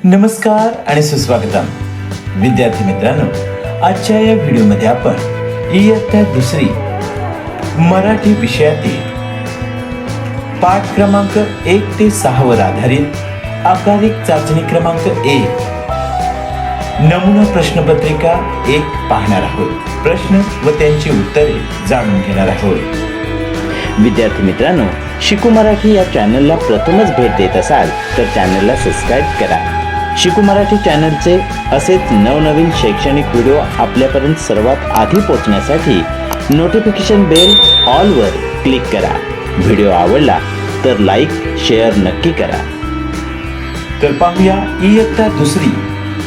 नमस्कार आणि सुस्वागतम विद्यार्थी मित्रांनो, आजच्या या व्हिडिओमध्ये आपण इयत्ता दुसरी मराठी विषयातील पाठ क्रमांक 1 ते 6 वर आधारित आकारिक चाचणी क्रमांक 1 नमुना प्रश्नपत्रिका 1 पाहणार आहोत. प्रश्न व त्यांची उत्तरे जाणून घेणार आहोत. विद्यार्थी मित्रांनो, शिकू मराठी या चॅनलला प्रथमच भेट देत असाल तर चॅनलला सबस्क्राईब करा. शिकू मराठी चॅनलचे असेच नवनवीन शैक्षणिक व्हिडिओ आपल्यापर्यंत सर्वात आधी पोहोचण्यासाठी नोटिफिकेशन बेल ऑलवर क्लिक करा. व्हिडिओ आवडला तर लाईक शेअर नक्की करा. तर पाहूया इयत्ता दुसरी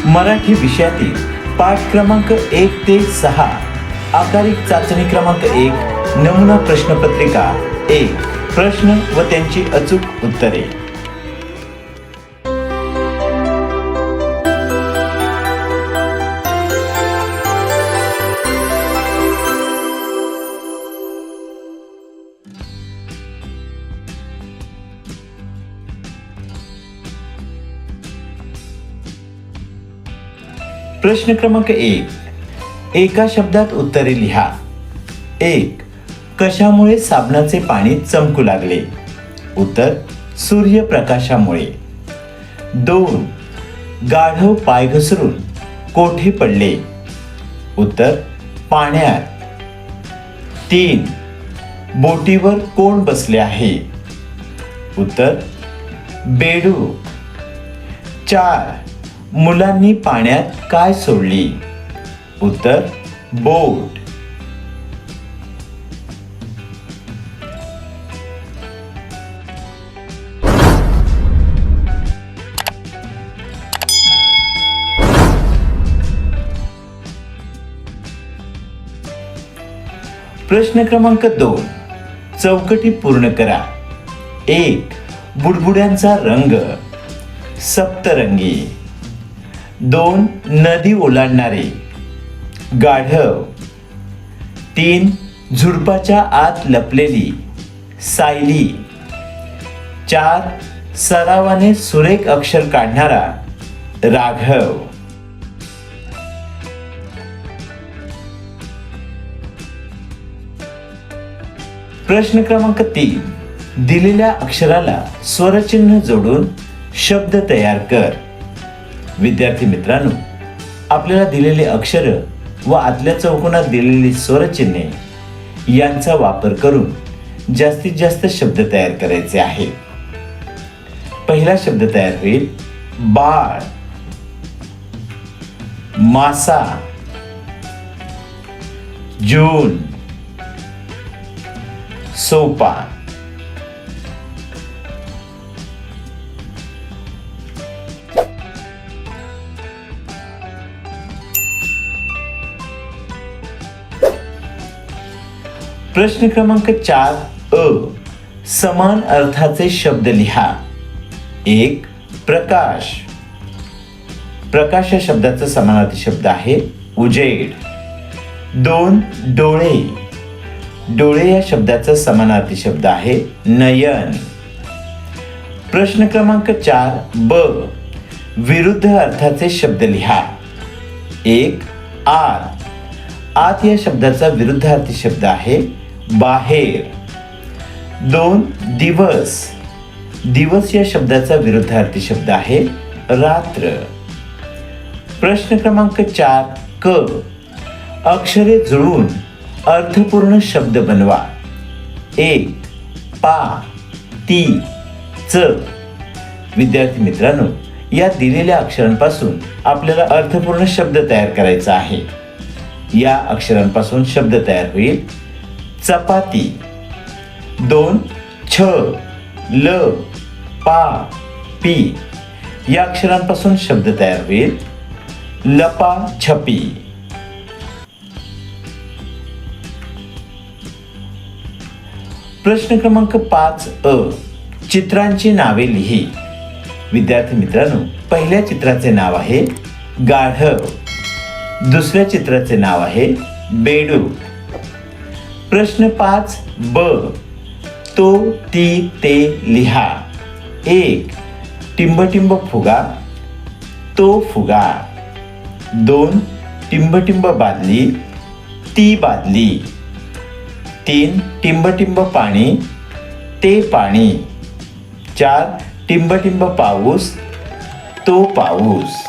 मराठी विषयातील पाठ क्रमांक 1 ते 6 आकारिक चाचणी क्रमांक 1 नमुना प्रश्नपत्रिका 1 प्रश्न व त्यांची अचूक उत्तरे. प्रश्न क्रमांक 1, एका शब्दात उत्तरे लिहा. 1. कशामुळे साबणाचे पाणी चमकू लागले? उत्तर, सूर्यप्रकाशामुळे. 2. गाढव पाय घसरून कोठे पडले? उत्तर, पाण्यात. 3. बोटीवर कोण बसले आहे? उत्तर, बेडूक. 4. मुलांनी पाण्यात काय सोडली? उत्तर, बोट. प्रश्न क्रमांक 2, चौकटी पूर्ण करा. 1. बुडबुड्यांचा रंग सप्तरंगी. 2. नदी ओलांडणारे गाढव. 3. झुडपाच्या आत लपलेली सायली. 4. सरावाने सुरेख अक्षर काढणारा राघव. प्रश्न क्रमांक 3, दिलेल्या अक्षराला स्वरचिन्ह जोडून शब्द तयार कर. विद्यार्थी मित्रांनो, आपल्याला दिलेले अक्षर व आतल्या चौकोनात दिलेली स्वरचिन्हे यांचा वापर करून जास्तीत जास्त शब्द तयार करायचे आहे. पहिला शब्द तयार होईल बाळ, मासा, जून, सोपा. प्रश्न क्रमांक 4 अ, समान अर्थाचे शब्द लिहा. 1. प्रकाश. प्रकाश या शब्दाचा समानार्थी शब्द आहे उजेड. 2. डोळे. डोळे या शब्दाचा समानार्थी शब्द आहे नयन. प्रश्न क्रमांक 4 ब, विरुद्ध अर्थाचे शब्द लिहा. 1. आत. आत या शब्दाचा विरुद्धार्थी शब्द आहे बाहेर. 2. दिवस. दिवस या शब्दाचा विरुद्धार्थी शब्द आहे रात्र. प्रश्न क्रमांक 4 क, अक्षरे जुळवून अर्थपूर्ण शब्द बनवा. 1. पा, ती, च. विद्यार्थी मित्रांनो, या दिलेल्या अक्षरांपासून आपल्याला अर्थपूर्ण शब्द तयार करायचा आहे. या अक्षरांपासून शब्द तयार होईल चपाती. 2. छ, ल, पा, पी. या अक्षरांपासून शब्द तयार होईल लपा छपी. प्रश्न क्रमांक 5 अ, चित्रांची नावे लिही. विद्यार्थी मित्रांनो, पहिल्या चित्राचे नाव आहे गाढव. दुसऱ्या चित्राचे नाव आहे बेडूक. प्रश्न 5 ब, तो, ती, ते लिहा. 1. टिंबटिंब फुगा. तो फुगा. 2 टिंब बादली ती बादली. 3 टिंब पाणी ते पाणी. 4 टिंब पाऊस तो पाऊस.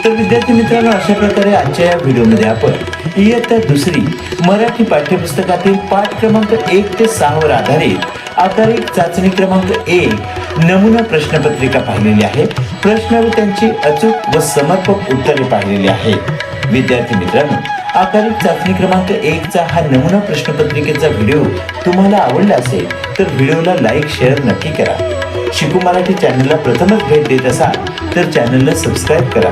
तर विद्यार्थी मित्रांनो, अशा प्रकारे आजच्या या व्हिडिओमध्ये आपण इयत्ता दुसरी मराठी पाठ्यपुस्तकातील पाठ क्रमांक 1 ते 6 वर आधारित आकारिक चाचणी क्रमांक 1 नमुना प्रश्नपत्रिका पाहिलेली आहे. प्रश्न व त्यांची अचूक व समर्पक उत्तरे पाहिलेली आहेत. विद्यार्थी मित्रांनो, आकारिक चाचणी क्रमांक 1 चा हा नमुना प्रश्नपत्रिकेचा व्हिडिओ तुम्हाला आवडला असेल तर व्हिडिओला लाईक शेअर नक्की करा. शिकू मराठी चॅनलला प्रथमच भेट देत असाल तर चॅनलला सबस्क्राईब करा.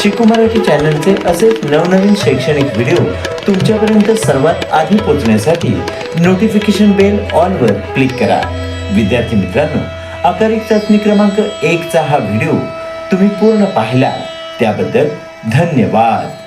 शिकू मराठी चॅनलचे असेच नवनवीन शैक्षणिक व्हिडिओ तुमच्यापर्यंत सर्वात आधी पोहोचण्यासाठी नोटिफिकेशन बेल ऑल वर क्लिक करा. विद्यार्थी मित्रांनो, आकारिक चाचणी क्रमांक 1 चा हा व्हिडिओ तुम्ही पूर्ण पाहिला त्याबद्दल धन्यवाद.